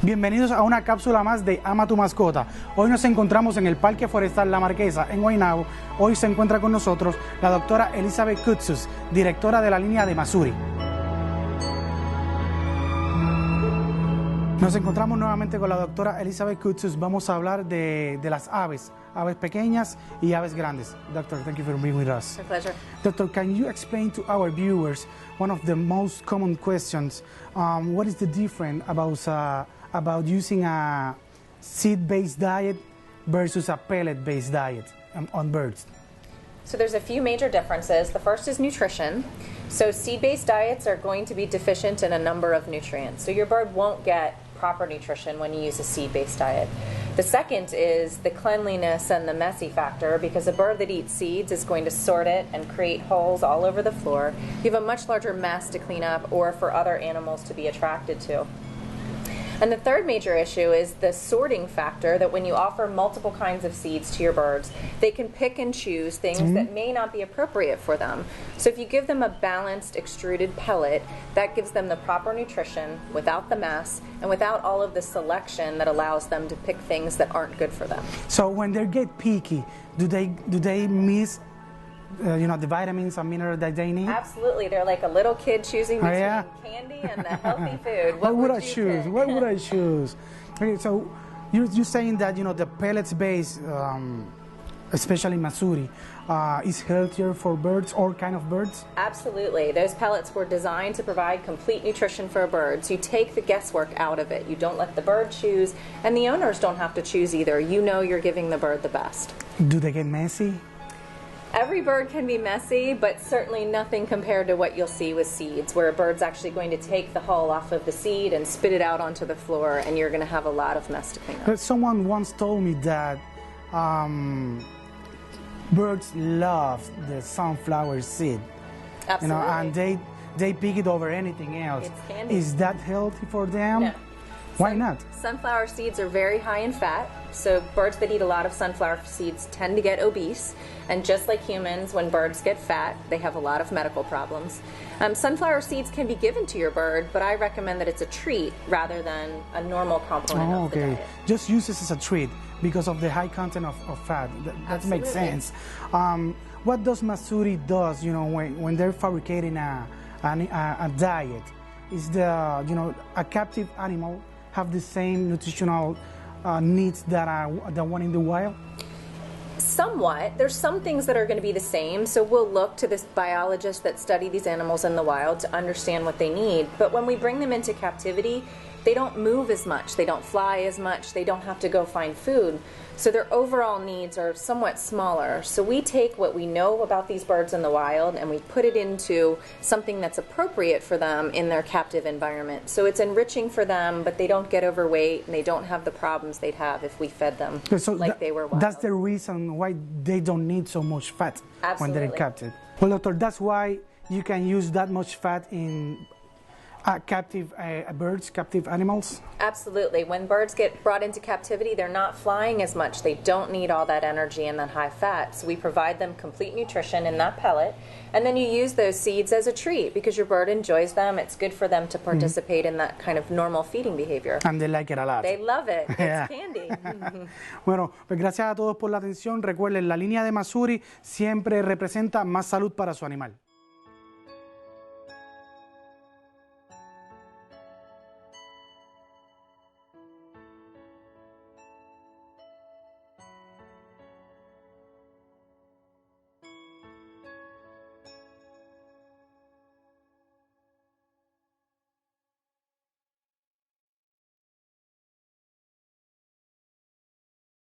Bienvenidos a una cápsula más de Ama tu Mascota. Hoy nos encontramos en el Parque Forestal La Marquesa, en Guaynabo. Hoy se encuentra con nosotros la doctora Elizabeth Kutsus, directora de la línea de Masuri. Nos encontramos nuevamente con la doctora Elizabeth Kutsus. Vamos a hablar de las aves pequeñas y aves grandes. Doctor, thank you for being with us. My pleasure. Doctor, can you explain to our viewers one of the most common questions? What is the difference about using a seed-based diet versus a pellet-based diet on birds? So there's a few major differences. The first is nutrition. So seed-based diets are going to be deficient in a number of nutrients. So your bird won't get proper nutrition when you use a seed-based diet. The second is the cleanliness and the messy factor, because a bird that eats seeds is going to sort it and create holes all over the floor. You have a much larger mess to clean up or for other animals to be attracted to. And the third major issue is the sorting factor, that when you offer multiple kinds of seeds to your birds, they can pick and choose things that may not be appropriate for them. So if you give them a balanced extruded pellet, that gives them the proper nutrition without the mess and without all of the selection that allows them to pick things that aren't good for them. So when they get picky, do they miss the vitamins and minerals that they need? Absolutely. They're like a little kid choosing between candy and the healthy food. What would I choose? What would I choose? Okay, so you're saying that the pellets base, especially Masuri, is healthier for birds, all kind of birds? Absolutely. Those pellets were designed to provide complete nutrition for birds. You take the guesswork out of it. You don't let the bird choose, and the owners don't have to choose either. You know you're giving the bird the best. Do they get messy? Every bird can be messy, but certainly nothing compared to what you'll see with seeds, where a bird's actually going to take the hull off of the seed and spit it out onto the floor, and you're going to have a lot of mess to clean up. Someone once told me that birds love the sunflower seed. Absolutely. And they pick it over anything else. It's candy. Is that healthy for them? No. Why not? Sunflower seeds are very high in fat, so birds that eat a lot of sunflower seeds tend to get obese. And just like humans, when birds get fat, they have a lot of medical problems. Sunflower seeds can be given to your bird, but I recommend that it's a treat rather than a normal component of the diet. Just use this as a treat because of the high content of fat. That makes sense. What does Masuri does, when they're fabricating a diet? Is a captive animal have the same nutritional needs that the one in the wild? Somewhat. There's some things that are going to be the same, so we'll look to this biologist that study these animals in the wild to understand what they need. But when we bring them into captivity, they don't move as much, they don't fly as much, they don't have to go find food. So their overall needs are somewhat smaller. So we take what we know about these birds in the wild and we put it into something that's appropriate for them in their captive environment. So it's enriching for them, but they don't get overweight and they don't have the problems they'd have if we fed them like they were wild. That's the reason why they don't need so much fat when they're captive. Well, doctor, that's why you can use that much fat in captive birds, captive animals? Absolutely. When birds get brought into captivity, they're not flying as much. They don't need all that energy and that high fat. So we provide them complete nutrition in that pellet. And then you use those seeds as a treat because your bird enjoys them. It's good for them to participate in that kind of normal feeding behavior. And they like it a lot. They love it. It's candy. Bueno, pues gracias a todos por la atención. Recuerden, la línea de Masuri siempre representa más salud para su animal.